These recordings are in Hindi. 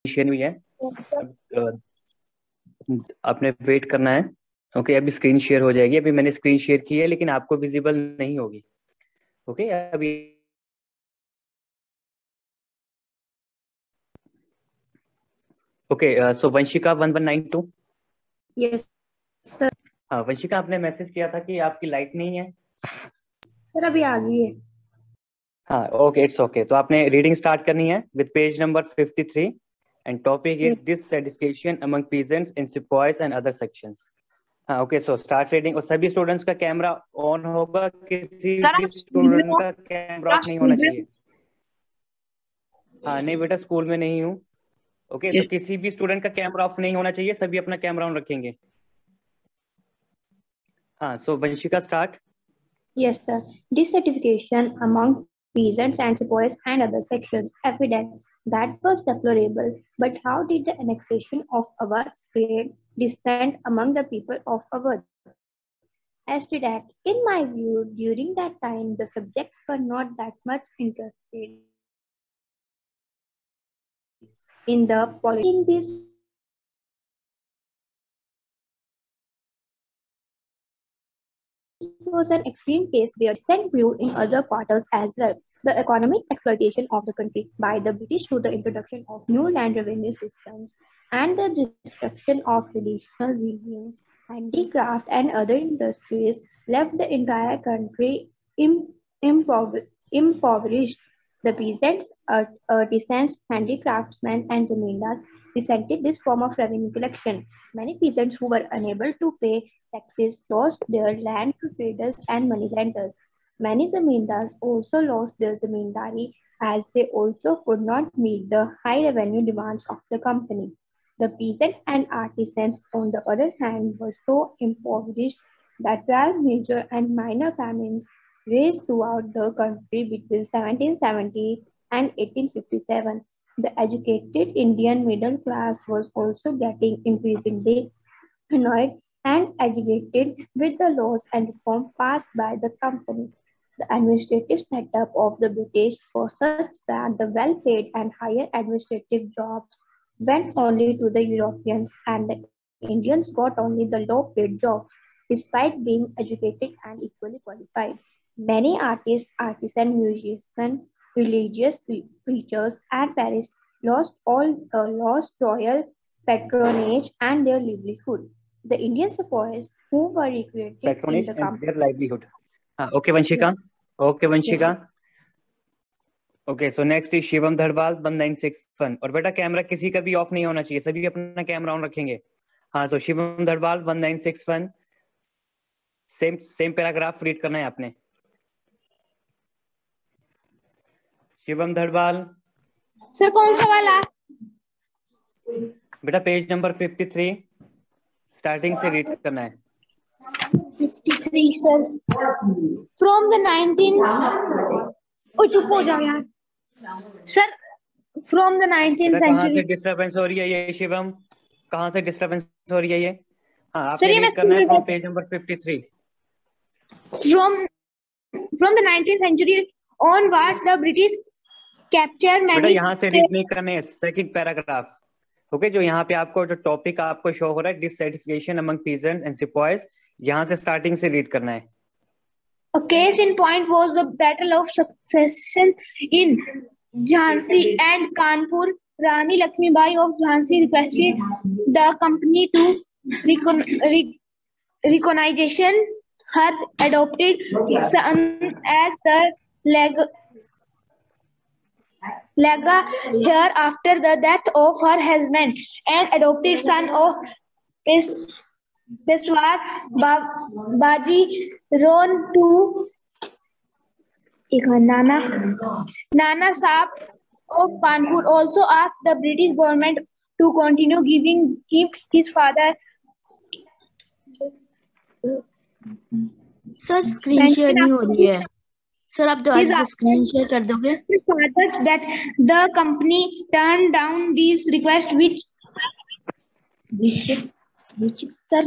शेयर हुई है, आपने वेट करना है। ओके, अभी स्क्रीन शेयर हो जाएगी। अभी मैंने स्क्रीन शेयर की है लेकिन आपको विजिबल नहीं होगी। ओके, अभी ओके। सो वंशिका 1192। Yes sir. हाँ वंशिका, आपने मैसेज किया था कि आपकी लाइट नहीं है। सर अभी आ गई है। हाँ ओके, इट्स ओके। तो आपने रीडिंग स्टार्ट करनी है with page number 53 and topic is dissatisfaction among peasants in sepoys and other sections. हाँ ओके, सो स्टार्ट रीडिंग। और सभी स्टूडेंट्स का कैमरा ऑन होगा, किसी सर भी आप स्कूल में स्टूडेंट हो? का कैमरा सर आप ऑफ नहीं स्कूल होना में चाहिए। हाँ नहीं बेटा, स्कूल में नहीं हूँ। ओके, तो हो? किसी भी स्टूडेंट का कैमरा ऑफ नहीं होना चाहिए, सभी अपना कैमरा ऑन रखेंगे। हाँ, so Vanshika start. Yes, sir. Dissatisfaction among peasants and sepoys and other sections evidence that was deplorable. But how did the annexation of Awadh create dissent among the people of Awadh? As to that, in my view, during that time, the subjects were not that much interested in the politics. This was an extreme case where dissent grew in other quarters as well. The economic exploitation of the country by the British through the introduction of new land revenue systems and the destruction of traditional regimes, handicraft and other industries left the entire country impoverished. The peasants, artisans, handicraftsmen, and zamindars resented this form of revenue collection. Many peasants who were unable to pay taxes lost their land to traders and moneylenders. Many zamindars also lost their zamindari as they also could not meet the high revenue demands of the company. The peasant and artisans, on the other hand, were so impoverished that 12 major and minor famines raged throughout the country between 1770 and 1857. The educated Indian middle class was also getting increasingly annoyed and agitated with the laws and reforms passed by the company. The administrative setup of the British was such that the well-paid and higher administrative jobs went only to the Europeans and the Indians got only the low-paid jobs, despite being educated and equally qualified. Many artists, artisans, musicians, religious preachers, and parishes lost royal patronage and their livelihood. The Indian sepoys who were recruited in patronage the and company. Their livelihood. हाँ okay Vanshika. Yes, okay yes, Vanshika. sir. Okay, so next is Shivam Dhadwal 1961। और बेटा कैमरा किसी का भी ऑफ नहीं होना चाहिए, सभी अपना कैमरा ऑन रखेंगे। हाँ, so Shivam Dhadwal 1961, same same paragraph read करना है आपने। शिवम धड़वाल। सर कौन सा वाला? बेटा पेज नंबर 53 स्टार्टिंग से रीड करना है। 53 सर। फ्रॉम द 19 ओ चुप हो जाओ यार सर। फ्रॉम द 19th बेटा कहाँ से century। डिस्टरबेंस हो रही है ये शिवम? कहाँ से डिस्टरबेंस हो रही है ये? हाँ सर आपने ये मैं रीड करना स्कूल है में from page number 53। from the 19th century onwards the British capture बेटा many यहाँ से रीड नहीं करने है, सेकंड पैराग्राफ। ओके, जो यहाँ पे आपको जो टॉपिक आपको शो हो रहा है dissatisfaction among peasants and sepoys, यहाँ से स्टार्टिंग से रीड करना है। A case in point was the Battle of Succession in Jhansi and Kanpur. Rani Lakshmibai of Jhansi requested the company to recognize her adopted son as the lega here after the death of her husband and adopted son of Peshwar Baji Ron to Nana Saab of Kanpur also asked the British government to continue giving him his father sir screen share नहीं हो रही है। सर आप दोबारा से स्क्रीन शेयर कर दोगे? his father's death. The company turned down these requests which sir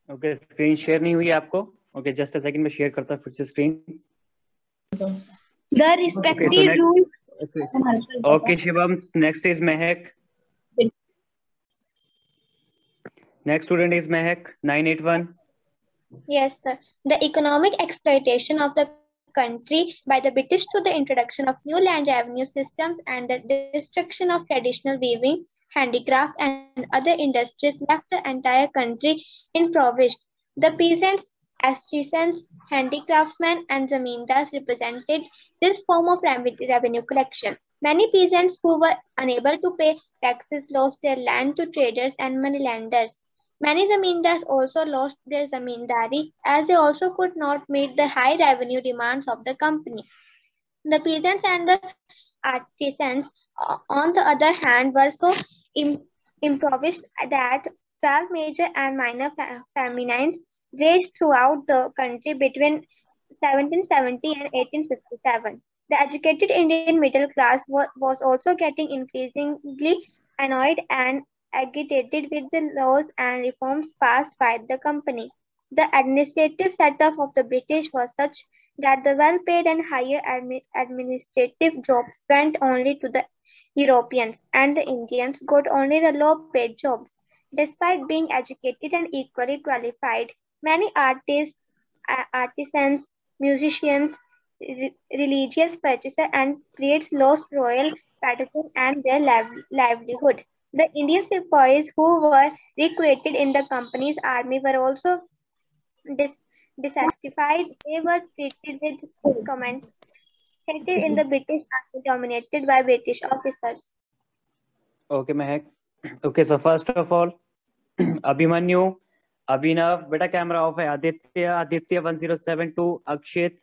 okay, screen share नहीं हुई आपको? ओके जस्ट अ सेकंड, मैं शेयर करता हूँ फिर से screen. The respective rule. Okay Shivam, next is Mahak. Next student is Mahak 981। Yes, sir. The economic exploitation of the country by the British through the introduction of new land revenue systems and the destruction of traditional weaving, handicraft, and other industries left the entire country impoverished. The peasants, artisans, handicraftsmen, and zamindars represented this form of revenue collection. Many peasants who were unable to pay taxes lost their land to traders and moneylenders. Many zamindars also lost their zamindari as they also could not meet the high revenue demands of the company. The peasants and the artisans, on the other hand, were so impoverished that 12 major and minor famines raged throughout the country between 1770 and 1857. The educated Indian middle class was also getting increasingly annoyed and agitated with the laws and reforms passed by the company. The administrative setup of the British was such that the well-paid and higher administrative jobs went only to the Europeans, and the Indians got only the low-paid jobs. Despite being educated and equally qualified, many artists, artisans, musicians, religious purchasers, and priests lost royal patronage and their livelihood. The Indian sepoys who were recruited in the company's army were also dissatisfied. They were treated with comments hated in the British army dominated by British officers. Okay Mehak. Okay so first of all Abhimanyu, Abhinav, बेटा कैमरा ऑफ है। आदित्य 1072, अक्षित,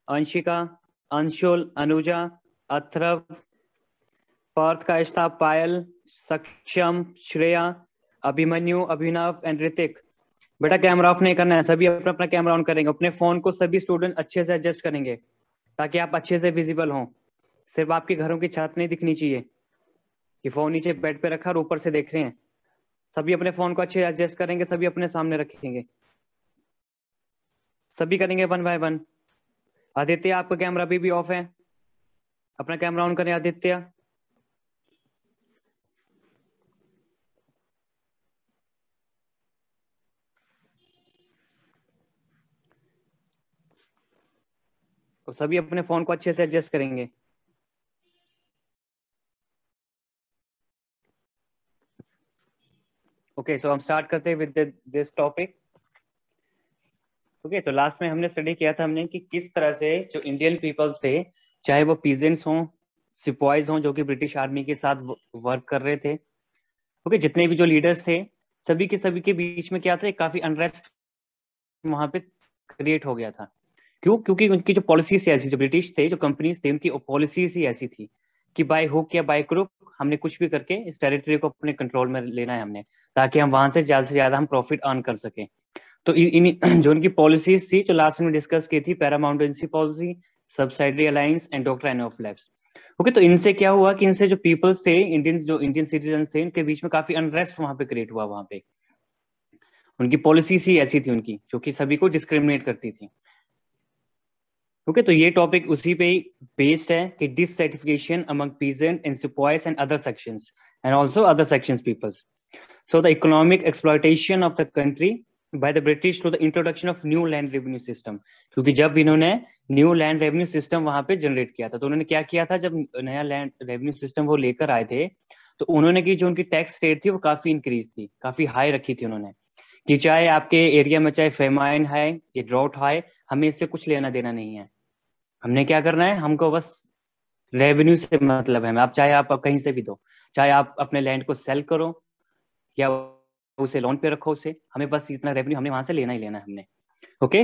अंशिका, अंशुल, अनुजा, अथर्व, पार्थ, कायस्था, पायल, सक्षम, श्रेया, अभिमन्यु, अभिनव एंड ऋतिक। बेटा कैमरा ऑफ नहीं करना है, सभी अपना अपना कैमरा ऑन करेंगे। अपने फोन को सभी स्टूडेंट अच्छे से एडजस्ट करेंगे ताकि आप अच्छे से विजिबल हों। सिर्फ आपके घरों की छत नहीं दिखनी चाहिए कि फोन नीचे बेड पे रखा और ऊपर से देख रहे हैं। सभी अपने फोन को अच्छे एडजस्ट करेंगे, सभी अपने सामने रखेंगे, सभी करेंगे वन बाय वन। आदित्य आपका कैमरा भी ऑफ है, अपना कैमरा ऑन करें आदित्य। तो सभी अपने फोन को अच्छे से एडजस्ट करेंगे। ओके सो हम स्टार्ट करते हैं विद दिस टॉपिक। ओके तो लास्ट में हमने स्टडी किया था हमने कि किस तरह से जो इंडियन पीपल्स थे, चाहे वो पीजेंट्स हों, सिपाहीज हों जो कि ब्रिटिश आर्मी के साथ वर्क कर रहे थे, ओके जितने भी जो लीडर्स थे, सभी के बीच में क्या था, काफी अनरेस्ट वहां पे क्रिएट हो गया था। क्यों? क्योंकि उनकी जो पॉलिसीज ऐसी, जो ब्रिटिश थे, जो कंपनीज थे, उनकी पॉलिसीज ही ऐसी थी कि बाय हुक या बाय क्रुक हमने कुछ भी करके इस टेरिटरी को अपने कंट्रोल में लेना है हमने, ताकि हम वहां से ज्यादा हम प्रॉफिट अर्न कर सके। तो जो उनकी पॉलिसीज थी, जो लास्ट में डिस्कस की थी, paramountcy policy, subsidiary alliance and doctrine of lapse. Okay तो इनसे क्या हुआ कि इनसे जो पीपल्स थे, इंडियन सिटीजन थे, इनके बीच में काफी अनरेस्ट वहां पे क्रिएट हुआ। वहां पे उनकी पॉलिसीज ही ऐसी थी उनकी, जो कि सभी को डिस्क्रिमिनेट करती थी। ओके तो ये टॉपिक उसी पे ही बेस्ड है कि dissatisfaction among peasant and sipahis and other sections and also other sections peoples. So the economic exploitation of the country by the British through the introduction of new land revenue system। क्योंकि जब इन्होंने न्यू लैंड रेवेन्यू सिस्टम वहां पे जनरेट किया था, तो उन्होंने क्या किया था, जब नया लैंड रेवेन्यू सिस्टम वो लेकर आए थे, तो उन्होंने की जो उनकी टैक्स रेट थी वो काफी इंक्रीज थी, काफी हाई रखी थी उन्होंने, कि चाहे आपके एरिया में चाहे फेमाइन है या ड्रॉट है, हमें इससे कुछ लेना देना नहीं है। हमने क्या करना है, हमको बस रेवेन्यू से मतलब है। आप चाहे आप कहीं से भी दो, चाहे आप अपने लैंड को सेल करो या उसे लोन पे रखो, उसे हमें बस इतना रेवेन्यू हमने वहां से लेना ही लेना है हमने। ओके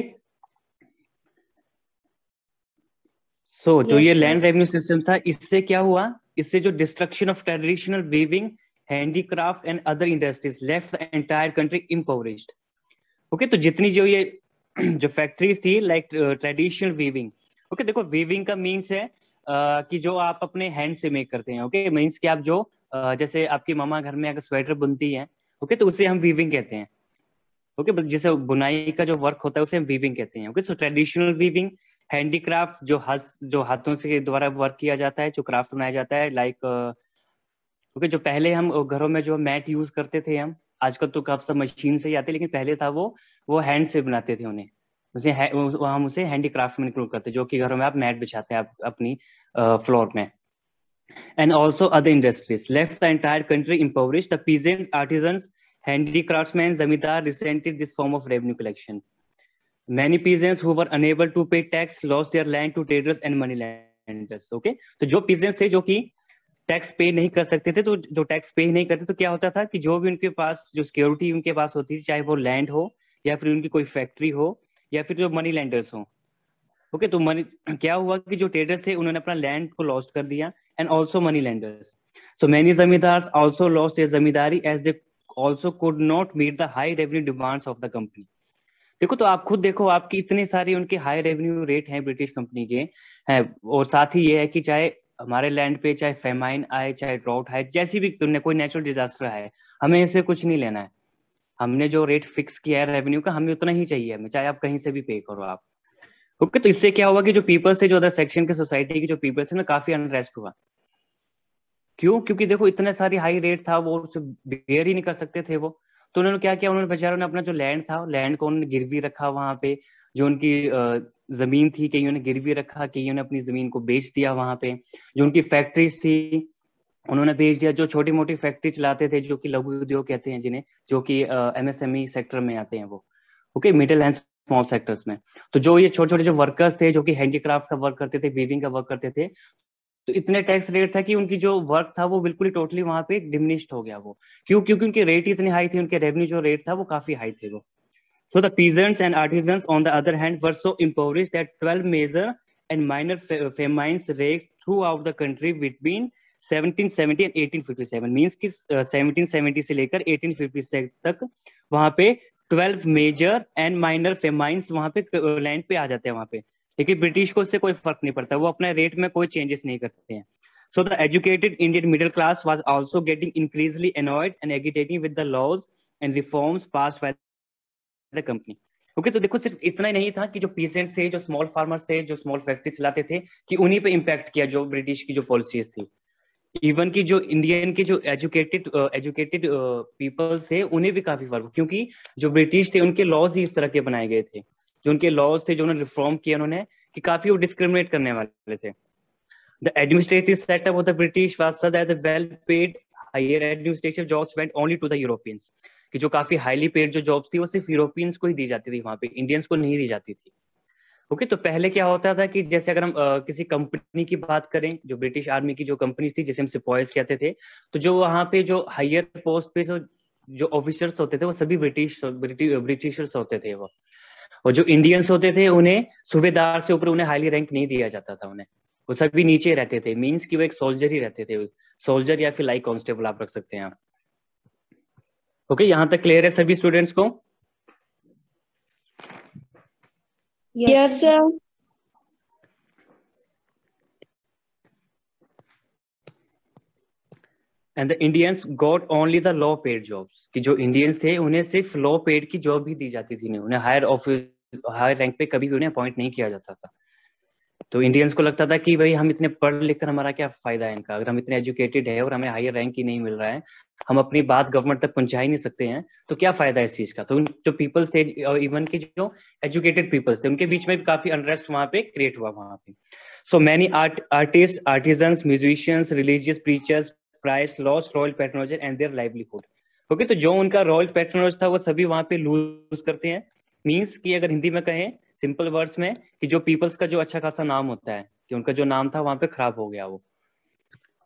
सो जो ये लैंड रेवेन्यू सिस्टम था, इससे क्या हुआ, इससे जो destruction of traditional weaving, handicraft and other industries left the entire country impoverished. Okay तो जितनी जो ये जो फैक्ट्रीज थी, लाइक ट्रेडिशनल वीविंग, ओके देखो वीविंग का मीन्स है कि जो आप अपने हैंड से मेक करते हैं। ओके मीन्स कि आप जो जैसे आपकी मम्मा घर में अगर स्वेटर बुनती है, ओके तो उसे हम वीविंग कहते हैं। ओके, जैसे बुनाई का जो वर्क होता है उसे हम वीविंग कहते हैं। ओके, सो ट्रेडिशनल वीविंग, हैंडीक्राफ्ट जो हाथों से द्वारा वर्क किया जाता है, जो क्राफ्ट बनाया जाता है, लाइक ओके, जो पहले हम घरों में जो मैट यूज करते थे हम, आजकल तो काफी सब मशीन से ही आते हैं, लेकिन पहले था वो हैंड से बनाते थे उन्हें, हम उसे हैंडीक्राफ्ट में इंक्लूड करते हैं, जो कि घरों में आप मैट बिछाते हैं आप अपनी फ्लोर में। And also other industries left the entire country impoverished. The peasants, artisans, handicraftsmen, zamindar resented this form of revenue collection. Many peasants who were unable to pay tax lost their land to traders and moneylenders. Okay, तो जो peasants थे जो कि टैक्स पे नहीं कर सकते थे, तो जो टैक्स पे नहीं करते तो क्या होता था कि जो भी उनके पास जो सिक्योरिटी उनके पास होती थी, चाहे वो लैंड हो या फिर उनकी कोई फैक्ट्री हो या फिर जो मनी लैंडर्स हो। ओके, तो मनी क्या हुआ कि जो ट्रेडर्स थे उन्होंने अपना लैंड को लॉस्ट कर दिया, and also money lenders. So many zamindars also lost their zamindari as they also could not meet the high revenue demands of the company. देखो, तो आप खुद देखो, आपकी इतने सारे उनके हाई रेवेन्यू रेट हैं ब्रिटिश कंपनी के हैं, और साथ ही ये है कि चाहे हमारे लैंड पे चाहे फेमाइन आए, चाहे ड्राउट आए, जैसी भी कोई नेचुरल डिजास्टर आए, हमें इससे कुछ नहीं लेना है। हमने जो रेट फिक्स किया है रेवेन्यू का, हमें उतना ही चाहिए, हमें चाहे आप कहीं से भी पे करो आप। ओके, तो इससे क्या हुआ कि जो पीपल्स थे, जो अदर सेक्शन के सोसाइटी के जो पीपल्स थे ना, काफी अनरेस्ट हुआ। क्यों? क्योंकि देखो इतने सारी हाई रेट था, वो बेयर ही नहीं कर सकते थे वो। तो उन्होंने क्या किया, उन्होंने बेचारों ने अपना जो लैंड था, लैंड को उन्होंने गिरवी रखा वहां पे, जो उनकी जमीन थी, कईयों ने गिरवी रखा, कईयों ने अपनी जमीन को बेच दिया वहां पे। जो उनकी फैक्ट्रीज थी उन्होंने बेच दिया, जो छोटी मोटी फैक्ट्री चलाते थे, जो कि लघु उद्योग कहते हैं जिन्हें, जो कि एमएसएमई सेक्टर में आते हैं वो। Okay, middle and small sectors में। तो जो ये छोटे छोटे जो वर्कर्स थे, जो कि हैंडीक्राफ्ट का वर्क करते थे, वीविंग का वर्क करते थे, तो इतने टैक्स रेट था कि उनकी जो वर्क था वो बिल्कुल ही टोटली वहां पे डिमिनिश्ड हो गया वो। क्यों? क्योंकि उनके रेट इतनी हाई थी, उनके रेवेन्यू जो रेट था वो काफी हाई थे वो। So the peasants and artisans, on the other hand, were so impoverished that 12 major and minor famines raged throughout the country between 1770 and 1857. Means कि 1770 से लेकर 1856 तक वहां पे 12 मेजर एंड माइनर फेमाइंस वहां पे लैंड पे आ जाते हैं वहां पे। लेकिन ब्रिटिश को इससे कोई फर्क नहीं पड़ता, वो अपने रेट में कोई चेंजेस नहीं करते हैं। So the educated Indian middle class was also getting increasingly annoyed and agitating with the laws and reforms passed by the company. Okay, तो देखो सिर्फ इतना ही नहीं था कि जो पीसेंट्स थे, जो स्मॉल फार्मर्स थे, जो स्मॉल फैक्ट्री चलाते थे, कि उन्हीं पे इम्पैक्ट किया जो ब्रिटिश की जो पॉलिसीज थी। इवन की जो इंडियन के जो एजुकेटेड पीपल्स थे उन्हें भी काफी फर्क, क्योंकि जो ब्रिटिश थे उनके लॉज ही इस तरह के बनाए गए थे, जो उनके लॉज थे, जो उन्होंने रिफॉर्म किया उन्होंने, कि काफी वो डिस्क्रिमिनेट करने वाले थे। The administrative setup of the British was such that the well-paid higher administrative jobs went only to the Europeans. कि जो काफी हाईली पेड जो जॉब्स थी वो सिर्फ यूरोपियंस को ही दी जाती थी, वहां पे इंडियंस को नहीं दी जाती थी। ओके, तो पहले क्या होता था कि जैसे अगर हम किसी कंपनी की बात करें, जो ब्रिटिश आर्मी की जो कंपनीज थी, जैसे हम सिपॉयज कहते थे, तो जो वहां पे जो हायर पोस्ट पे जो ऑफिसर्स होते थे वो सभी ब्रिटिशर्स होते थे वो। और जो इंडियंस होते थे उन्हें सूबेदार से ऊपर उन्हें हाईली रैंक नहीं दिया जाता था उन्हें, वो सभी नीचे रहते थे। मींस कि वो एक सोल्जर ही रहते थे, सोल्जर या फिर लाइक कांस्टेबल आप रख सकते हैं आप। ओके, यहाँ तक क्लियर है सभी स्टूडेंट्स को? Yes sir. And the Indians got only the low paid jobs, कि जो इंडियंस थे उन्हें सिर्फ लो पेड की जॉब ही दी जाती थी, उन्हें हायर रैंक पे कभी भी उन्हें अपॉइंट नहीं किया जाता था। तो इंडियंस को लगता था कि भाई हम इतने पढ़ लिख कर हमारा क्या फायदा है इनका, अगर हम इतने एजुकेटेड है और हमें हायर रैंक ही नहीं मिल रहा है, हम अपनी बात गवर्नमेंट तक पहुंचा ही नहीं सकते हैं, तो क्या फायदा है इस चीज का। तो जो पीपल्स थे, इवन के जो एजुकेटेड पीपल्स थे, उनके बीच में भी काफी अनरेस्ट वहां पे क्रिएट हुआ वहां पे। So many artist, artisans, musicians, religious preachers, price lost royal patronage and their livelihood. Okay, तो जो उनका रॉयल पैट्रोनेज था वो सभी वहां पे लूज करते हैं। मींस कि अगर हिंदी में कहें सिंपल वर्ड्स में, कि जो पीपल्स का जो अच्छा खासा नाम होता है, कि उनका जो नाम था वहां पे खराब हो गया वो।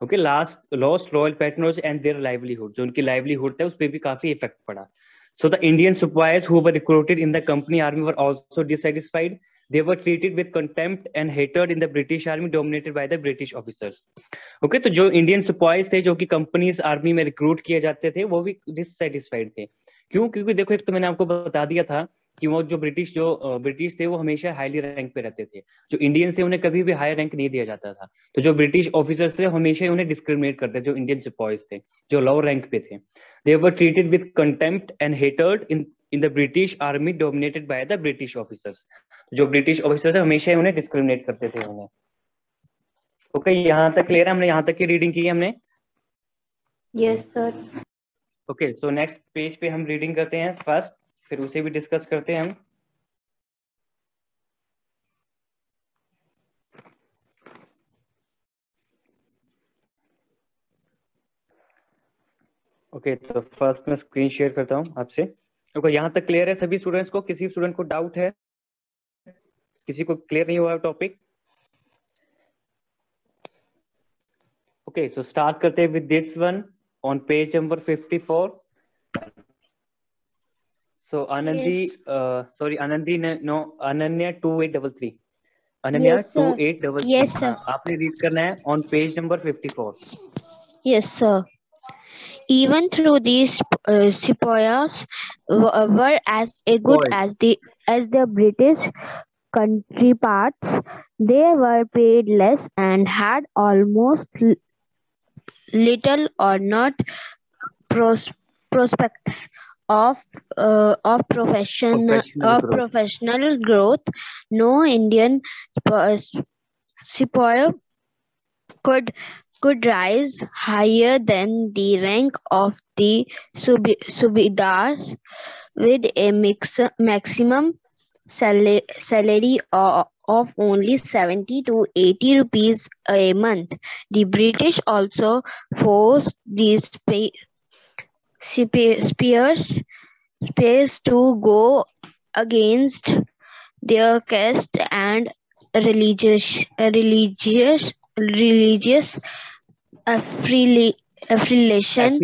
Okay, lost royal patronage and their livelihood, जो उनकी लाइवलीहुड था उस पर भी काफी इफेक्ट पड़ा। So the Indian sepoys who were recruited in the company army were also dissatisfied. They were treated with contempt and hatred in the British army dominated by the British officers. Okay, तो जो इंडियन सिपाहीज थे जो कि कंपनीज आर्मी में रिक्रूट किए जाते थे वो भी डिससेटिस्फाइड थे। क्यों? क्योंकि देखो, एक तो मैंने आपको बता दिया था कि वो जो ब्रिटिश थे वो हमेशा हाईली रैंक पे रहते थे, जो इंडियंस थे उन्हें कभी भी हाई रैंक नहीं दिया जाता था। तो जो ब्रिटिश ऑफिसर्स थे हमेशा उन्हें डिस्क्रिमिनेट करते थे, जो इंडियन सिपाहीज थे जो लो रैंक पे थे। They were treated with contempt and hatred in the British army dominated by the British officers. जो ब्रिटिश ऑफिसर्स है हमेशा उन्हें डिस्क्रिमिनेट करते थे उन्हें. ओके, यहाँ तक क्लियर है? हमने यहाँ तक की रीडिंग की है हमने. Yes, sir. Okay, so next page पे हम रीडिंग करते हैं फर्स्ट, फिर उसे भी डिस्कस करते हैं हम. ओके, तो फर्स्ट मैं स्क्रीन शेयर करता हूँ आपसे. ओके, यहाँ तक क्लियर है सभी स्टूडेंट्स को? किसी स्टूडेंट को डाउट है? किसी को क्लियर नहीं हुआ टॉपिक? ओके, सो स्टार्ट करते हैं with this one on page number 54. So Anandi, sorry Anandi, no Ananya 2833. Ananya Yes, sir. 2833. Yes, sir. आपने रीड करना है on page number 54. Yes, sir. Even through these sepoys were as good Sepoys. as the British counterparts, they were paid less and had almost little or not prospects of professional growth. No Indian sepoy could rise higher than the rank of the subedars, with a maximum salary of only 70 to 80 rupees a month. The British also forced these spears to go against their caste and religious affiliation.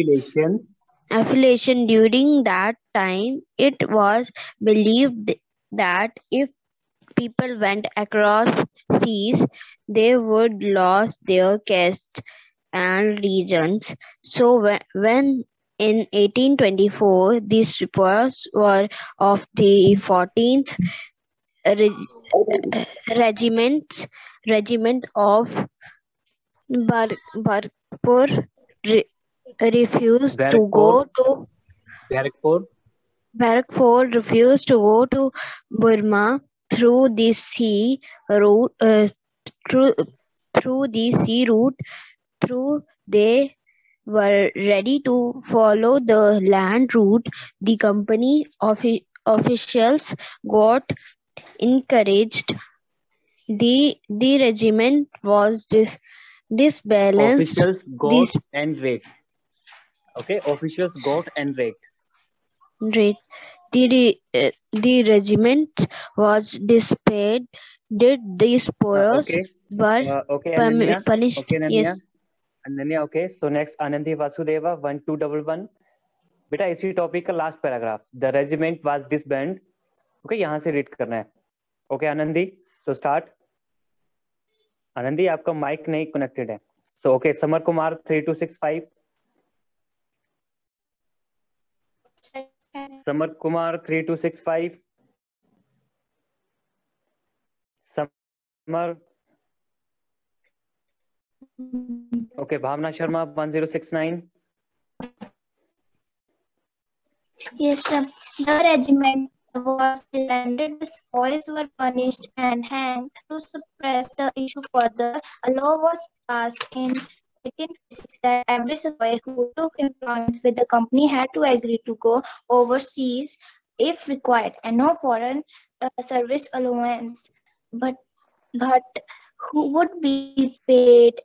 During that time, it was believed that if people went across seas, they would lose their caste and regions. So when in 1824, these reports were of the 14th regiment of Barkpur refused to go to Barrackpore refused to go to Burma through the sea route. Through they were ready to follow the land route. The company officials got encouraged. The regiment was disbalanced. Officials got enraged. Okay, officials got enraged. The regiment was displayed. Did the spoils were punished? Okay, Ananya. Yes. Ananya, okay. So next, Anandi Vasudeva 1211. बेटा इसी टॉपिक का last paragraph. The regiment was disband. Okay, यहाँ से रीड करना है. Okay Anandi, so start. Anandi आपका माइक नहीं कनेक्टेड है. So okay, Samar Kumar 3265. Samar Kumar 3265. Samar. Okay, Bhavna Sharma 1069. Yes, sir. The regiment was disbanded, the spoils were punished and hanged. To suppress the issue further, a law was passed in 1856 that every sepoy who took employment with the company had to agree to go overseas if required, and no foreign service allowance. But who would be paid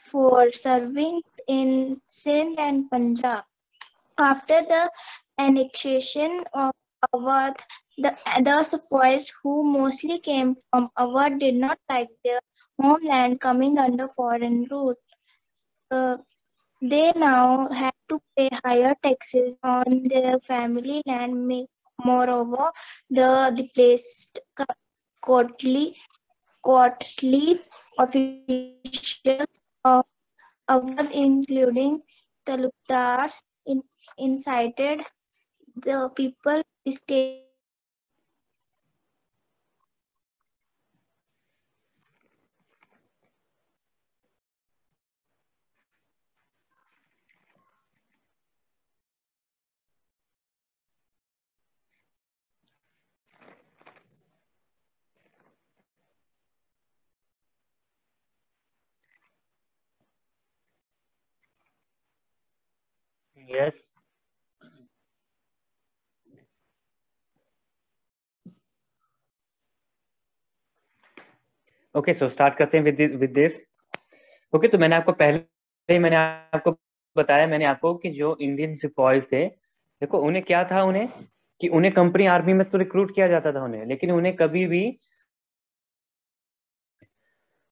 for serving in Sindh and Punjab? After the annexation of Awadh, the sepoys who mostly came from Awadh did not like their homeland coming under foreign rule. They now had to pay higher taxes on their family land. Moreover, the displaced courtly officials of Awadh, including talukdars, incited the people to stay. Yes. Okay, so start करते हैं with this. Okay, तो मैंने आपको पहले मैंने आपको बताया, मैंने आपको कि जो इंडियन सिपाहीज थे, देखो उन्हें क्या था, उन्हें कि उन्हें कंपनी आर्मी में तो रिक्रूट किया जाता था उन्हें, लेकिन उन्हें कभी भी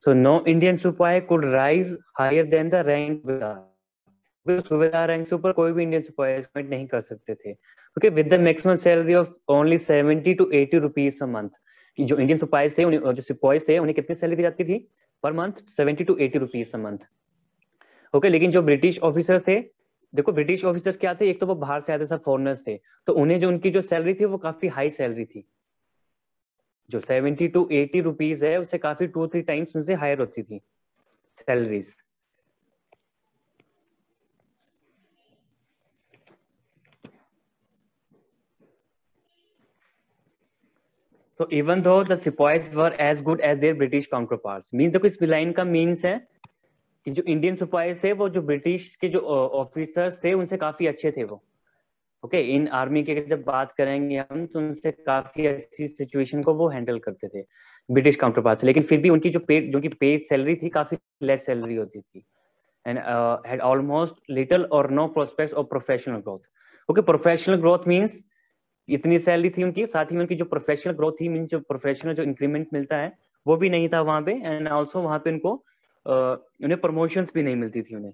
so no Indian सिपाही could rise higher than the rank सूबेदार रैंक से ऊपर कोई भी इंडियन सिपाही अपॉइंट नहीं कर सकते थे. Okay, with the maximum salary of only 70 to 80 rupees a month. कि जो इंडियन सिपाही थे, जो सिपाहीज थे, उन्हें कितनी सैलरी दी जाती थी per month? 70 to 80 rupees a month. Okay, लेकिन जो ब्रिटिश ऑफिसर थे, देखो ब्रिटिश ऑफिसर क्या थे, एक तो वो बाहर से आते सब फॉरेनर्स थे, तो उन्हें जो उनकी जो सैलरी थी वो काफी हाई सैलरी थी. जो 70 to 80 रुपीज है उससे काफी 2-3 टाइम्स उनसे हायर होती थी salaries. So even though the sepoys were as good as their British counterparts, means देखो इस लाइन का मीन्स है कि जो इंडियन सिपाहीज थे वो जो ब्रिटिश के जो ऑफिसर्स थे उनसे काफी अच्छे थे वो. ओके, इन आर्मी के जब बात करेंगे हम तो उनसे काफी अच्छी सिचुएशन को वो हैंडल करते थे ब्रिटिश काउंटरपार्ट से, लेकिन फिर भी उनकी जो पे सैलरी थी काफी लेस सैलरी होती थी and had almost little or no prospects of professional growth. Okay, professional growth means इतनी सैलरी थी उनकी, साथ ही में उनकी जो प्रोफेशनल ग्रोथ थी, मीन जो प्रोफेशनल जो इंक्रीमेंट मिलता है वो भी नहीं था वहां पे, एंड ऑल्सो वहां पे उनको उन्हें प्रमोशंस भी नहीं मिलती थी उन्हें.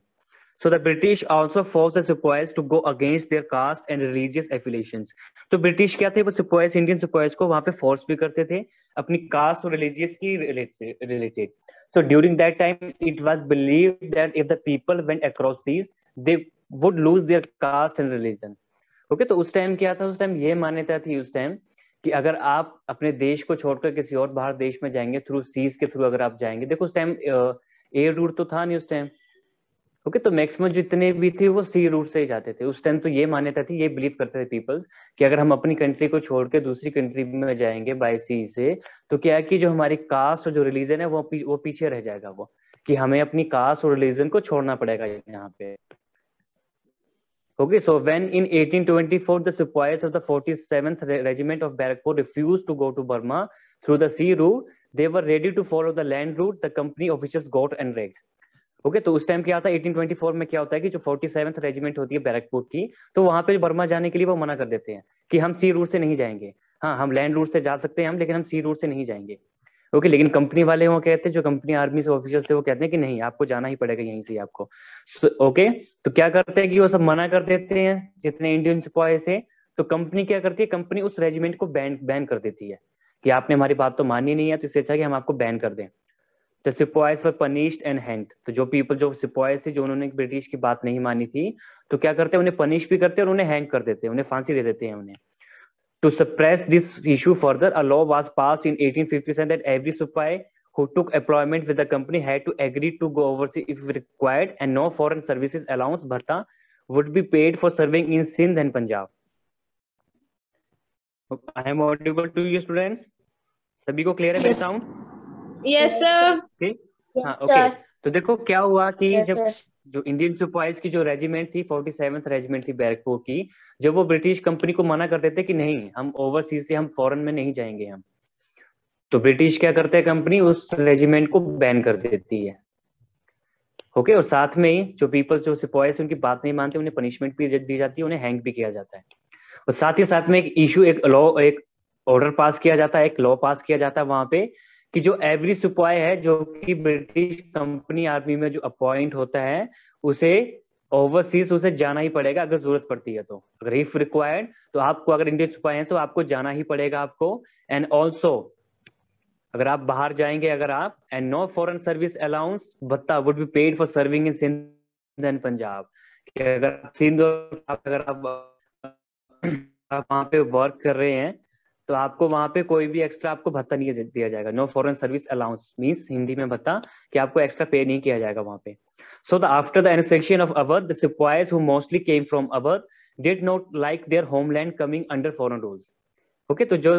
So the British also forced the sepoys to go against their caste and religious affiliations. तो ब्रिटिश क्या थे, वो सिपाहीज, इंडियन सिपाहीज को वहां पे फोर्स भी करते थे अपनी कास्ट और रिलीजियस की related. So during that time it was believed that if the people went across seas they would lose their caste and religion. Okay, तो उस टाइम क्या था, उस टाइम ये मान्यता थी उस टाइम कि अगर आप अपने देश को छोड़कर किसी और बाहर देश में जाएंगे थ्रू सीज के थ्रू, अगर आप जाएंगे, देखो उस टाइम एयर रूट तो था नहीं उस टाइम. ओके, तो मैक्सिमम जितने भी थे वो सी रूट से ही जाते थे उस टाइम. तो ये मान्यता थी, ये बिलीव करते थे पीपल्स कि अगर हम अपनी कंट्री को छोड़ के दूसरी कंट्री में जाएंगे बाय सी से, तो क्या है कि जो हमारी कास्ट और जो रिलीजन है वो पीछे रह जाएगा, वो कि हमें अपनी कास्ट और रिलीजन को छोड़ना पड़ेगा यहाँ पे. Okay, so when in 1824 the sepoys of the 47th Regiment of Barrackpore refused to go to Burma through the sea route, they were ready to follow the land route. The company officers got enraged. Okay, तो उस टाइम क्या होता है 1824 में, क्या होता है कि जो 47th रेजिमेंट होती है बैरकपुर की, तो वहां पे बर्मा जाने के लिए वो मना कर देते हैं कि हम सी रूट से नहीं जाएंगे. हाँ, हम लैंड रूट से जा सकते हैं हम, लेकिन हम सी रूट से नहीं जाएंगे. ओके, लेकिन कंपनी वाले वो कहते हैं, जो कंपनी आर्मी से ऑफिसर्स थे वो कहते हैं कि नहीं, आपको जाना ही पड़ेगा यहीं से आपको. ओके, तो क्या करते हैं कि वो सब मना कर देते हैं जितने इंडियन सिपाही थे. तो कंपनी क्या करती है, कंपनी उस रेजिमेंट को बैन कर देती है कि आपने हमारी बात तो मानी नहीं है, तो इससे अच्छा कि हम आपको बैन कर दें. तो सिपाहीज वर पनिश्ड एंड हैंग्ड. तो जो सिपाहीज थे जो उन्होंने ब्रिटिश की बात नहीं मानी थी, तो क्या करते हैं, उन्हें पनिश भी करते हैं और उन्हें हैंग कर देते हैं, उन्हें फांसी दे देते हैं उन्हें. To suppress this issue further, a law was passed in 1857 that every sipahi who took employment with the company had to agree to go overseas if required, and no foreign services allowance bharta would be paid for serving in Sindh and Punjab. I am audible to you students? सभी को क्लियर है मेरा साउंड? Yes, sir. Okay? हाँ, ओके. तो देखो क्या हुआ कि जब जो इंडियन सिपाहीज की जो रेजिमेंट थी 47th रेजिमेंट थी बैरकपुर की, जब वो ब्रिटिश कंपनी को मना कर देते कि नहीं, हम ओवरसीज से, हम फॉरेन में नहीं जाएंगे हम, तो ब्रिटिश क्या करते हैं, कंपनी उस रेजिमेंट को बैन कर देती है. ओके, और साथ में ही जो पीपल, जो सिपाहीज उनकी बात नहीं मानते, उन्हें पनिशमेंट भी दी जाती है, उन्हें हैंग भी किया जाता है. और साथ ही साथ में एक ऑर्डर पास किया जाता है, एक लॉ पास किया जाता है वहां पे कि जो एवरी सिपाही है जो कि ब्रिटिश कंपनी आर्मी में जो अपॉइंट होता है, उसे ओवरसीज उसे जाना ही पड़ेगा अगर जरूरत पड़ती है. तो अगर इफ रिक्वायर्ड, तो आपको, अगर इंडियन सिपाही हैं तो आपको जाना ही पड़ेगा आपको. एंड ऑल्सो अगर आप बाहर जाएंगे, अगर आप, and no foreign service allowance भत्ता would be paid for serving in Sindh and Punjab. अगर सिंध और अगर आप वहां पे वर्क कर रहे हैं तो आपको वहां पे कोई भी एक्स्ट्रा आपको भत्ता नहीं दिया जाएगा. No foreign service allowance means Hindi में भत्ता कि आपको एक्स्ट्रा पे नहीं किया जाएगा वहां पे. So the after the annexation of Awadh, the sepoys who mostly came from Awadh did not like their homeland coming under foreign rules. Okay तो जो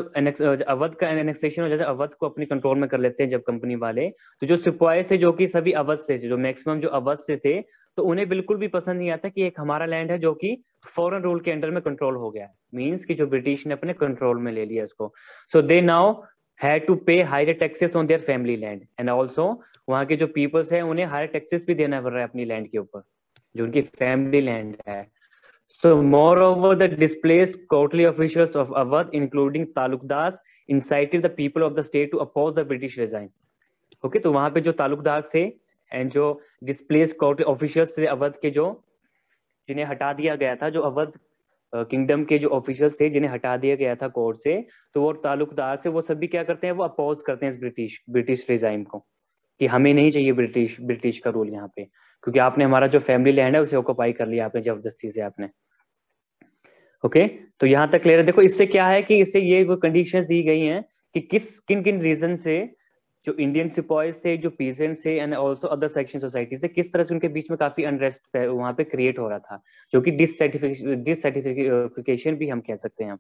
अवध का एनेक्सेशन हो, जैसे अवध को अपने कंट्रोल में कर लेते हैं जब कंपनी वाले, तो जो सिपाही थे जो कि सभी अवध से थे, जो मैक्सिमम जो अवध से थे, तो उन्हें बिल्कुल भी पसंद नहीं आता कि एक हमारा लैंड है जो कि फॉरेन रूल के अंडर में कंट्रोल हो गया है, मींस कि जो ब्रिटिश ने अपने कंट्रोल में ले लिया इसको। So they now had to pay higher taxes on their family land, and also वहां के जो पीपल्स है उन्हें हायर टैक्सेस भी देना पड़ रहा है अपनी लैंड के ऊपर, जो उनकी फैमिली लैंड है। So moreover, the displaced courtly officials of Awadh, including Talukdar, incited the people of the state to oppose the British regime. Okay, तो वहां पे जो तालुकदार थे एंड जो डिस्प्लेस्ड कोर्ट ऑफिशियल्स थे अवध के, जो जिन्हें हटा दिया गया था, जो अवध किंगडम के जो ऑफिशियल्स थे जिन्हें हटा दिया गया था कोर्ट से, तो वो तालुकदार से वो सभी क्या करते हैं, वो अपोज करते हैं इस ब्रिटिश रिजाइम को, कि हमें नहीं चाहिए ब्रिटिश का रूल यहाँ पे, क्योंकि आपने हमारा जो फैमिली लैंड है उसे ऑक्युपाई कर लिया आपने जबरदस्ती से आपने। ओके तो यहाँ तक क्लियर है। देखो इससे क्या है कि इससे ये कंडीशंस दी गई हैं कि किन किन रीजन से जो इंडियन सिपाहीज थे, जो पीजेंट्स थे, and also other section society से किस तरह से उनके बीच में काफी अनरेस्ट वहां पे क्रिएट हो रहा था, जो कि डिससैटिस्फैक्शन भी हम कह सकते हैं।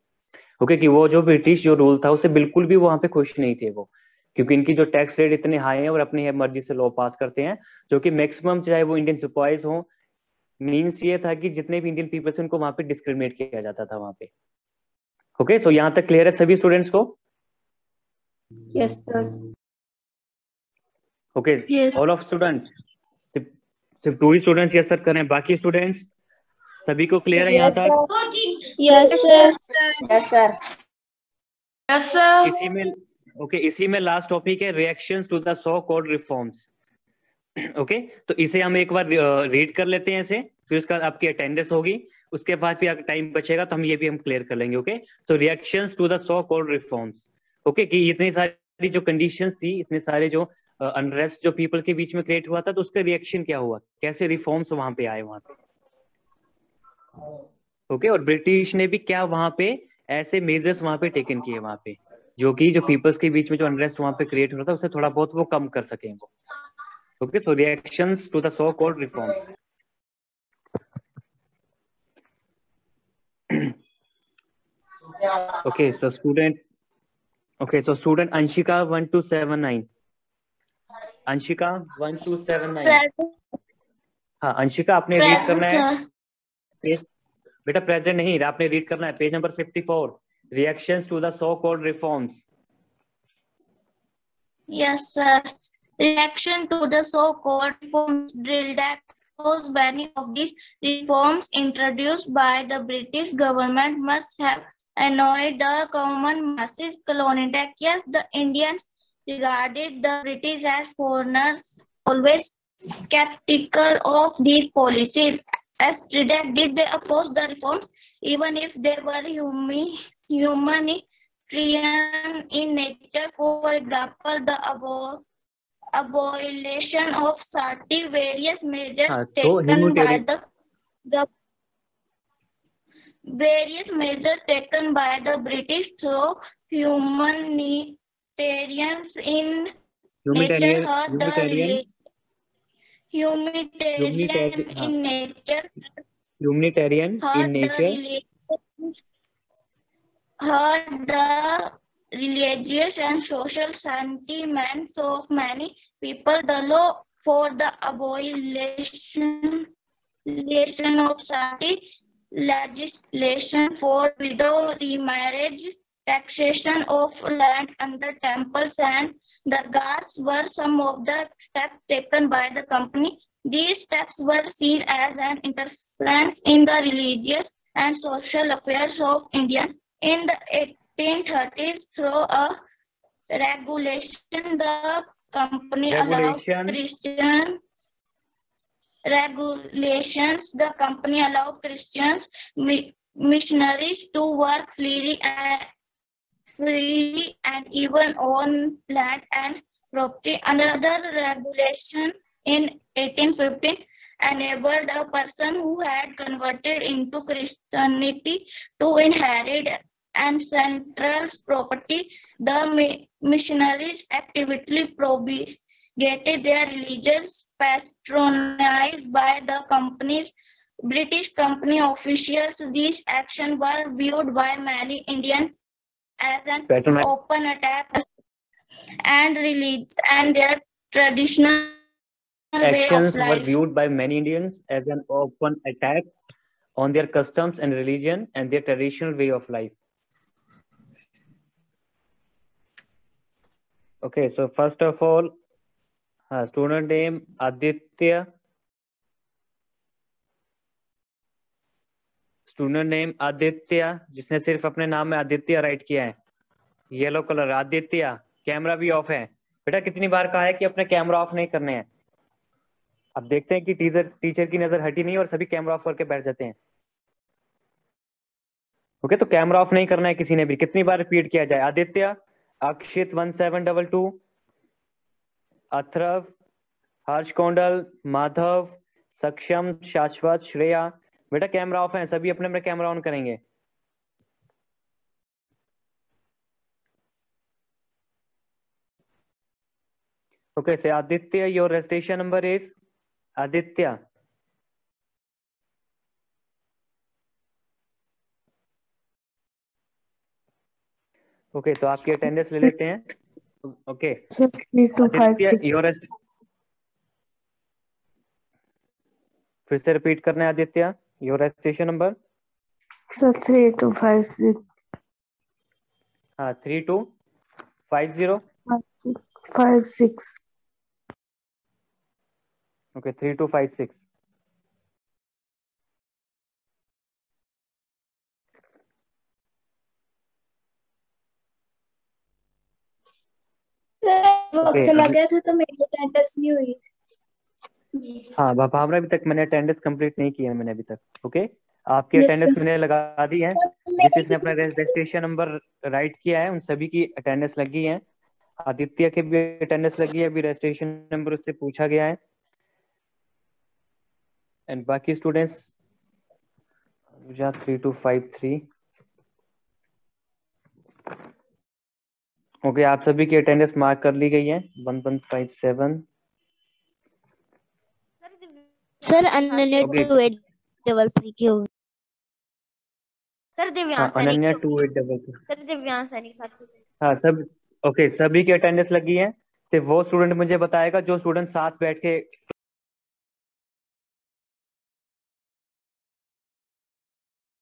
ओके कि वो जो ब्रिटिश जो रूल था उससे बिल्कुल भी वहां पे खुश नहीं थे वो, क्योंकि इनकी जो टैक्स रेट इतने हाई है और अपनी मर्जी से लॉ पास करते हैं, जो कि मैक्सिमम चाहे वो इंडियन सिपाहीज हो, मीन्स ये था कि जितने भी इंडियन पीपल से उनको वहां पे डिस्क्रिमिनेट किया जाता था वहां पे। ओके सो यहाँ तक क्लियर है सभी स्टूडेंट्स को? Yes sir. Okay all of students, सिर्फ 2 ही स्टूडेंट्स यस सर करें, बाकी स्टूडेंट्स सभी को क्लियर है यहाँ तक? Yes sir. Yes sir. Yes sir. इसी में लास्ट टॉपिक है reactions to the so called reforms. Okay तो इसे हम एक बार रीड कर लेते हैं इसे, फिर उसका आपकी अटेंडेंस होगी, उसके बाद फिर टाइम बचेगा तो हम ये भी हम क्लियर कर लेंगे। Okay so reactions to the so called reforms. Okay कि इतनी सारी जो कंडीशंस थी, इतने सारे जो अनरेस्ट जो पीपल के बीच में क्रिएट हुआ था, तो उसका रिएक्शन क्या हुआ, कैसे रिफॉर्म्स वहां पे आए वहां पे। ओके और ब्रिटिश ने भी क्या वहां पे ऐसे मेजर्स वहां पे टेकन किए वहां पे, जो कि जो पीपल्स के बीच में जो अनरेस्ट वहां पे क्रिएट हो रहा था उसे थोड़ा बहुत वो कम कर सकें वो। Okay, so reactions to the so-called reforms. Okay, so student Anshika 1279. Anshika 1279. हाँ अंशिका आपने रीड करना है पेज, बेटा प्रेजेंट नहीं, आपने रीड करना है page number 54, reactions to the so-called reforms. Yes, sir. Reaction to the so-called reforms drill that because many of these reforms introduced by the British government must have annoyed the common masses. Colonial yes, the Indians regarded the British as foreigners, always skeptical of these policies. As did they oppose the reforms, even if they were humanitarian in nature. For example, the abolition of sati, various measures taken by the various measures taken by the British through humanitarians in nature hurt the hurt the religious and social sentiments of many people. The law for the abolition of sati, legislation for widow remarriage, taxation of land under temples and dargahs were some of the steps taken by the company. These steps were seen as an interference in the religious and social affairs of Indians. In the 1830s, through a regulation, the company allowed Christian missionaries to work freely and even own land and property. Another regulation in 1815 enabled a person who had converted into Christianity to inherit ancestral property. The missionaries actively propagated their religions, patronized by the British company officials. These actions were viewed by many Indians as an Pattern. open attack and release and their traditional way of Actions were life. viewed by many Indians as an open attack on their customs and religion and their traditional way of life. Okay, so first of all, student name Aditya. Student name Aditya, जिसने सिर्फ अपने नाम में आदित्य राइट किया है, येलो कलर आदित्य। कैमरा भी ऑफ है। बेटा कितनी बार कहा है कि अपने कैमरा ऑफ नहीं करने हैं। अब देखते हैं कि टीचर की नजर हटी नहीं और सभी कैमरा ऑफ करके बैठ जाते हैं। ओके, तो कैमरा ऑफ नहीं करना है किसी ने भी। कितनी बार रिपीट किया जाए? आदित्य, अक्षित 1722, अथर्व, हर्ष कौंडल, माधव, सक्षम, शाश्वत, श्रेया। बेटा कैमरा ऑफ है, सभी अपने अपने कैमरा ऑन करेंगे। Okay, say Aditya, your registration number is Aditya. Okay, तो आपकी अटेंडेंस ले लेते हैं। Okay, Aditya, your फिर से रिपीट करना है। Aditya, your registration number? Sir, 3256. हाँ, 3250. 56. Okay, 3256. वक्त चला गया था तो मेरी अटेंडेंस नहीं हुई। हाँ, भावना, अभी तक मैंने अटेंडेंस कंप्लीट नहीं किया है मैंने अभी तक। ओके, आपकी Yes, अटेंडेंस sir. मैंने लगा दी है। जिसने अपना रजिस्ट्रेशन नंबर राइट किया है उन सभी की अटेंडेंस लगी है। आदित्य की भी अटेंडेंस लगी है, अभी रजिस्ट्रेशन नंबर उससे पूछा गया है। एंड बाकी स्टूडेंट्स 3253। ओके, आप सभी की अटेंडेंस मार्क कर ली गई है। 1157। सर अनन्या 2833 की होगी। सर दिव्यांश सैनिक। अनन्या 2833। सर दिव्यांश सैनिक साथ। हाँ, सब ओके, सभी की अटेंडेंस लगी है। सिर्फ वो स्टूडेंट मुझे बताएगा जो स्टूडेंट साथ बैठ के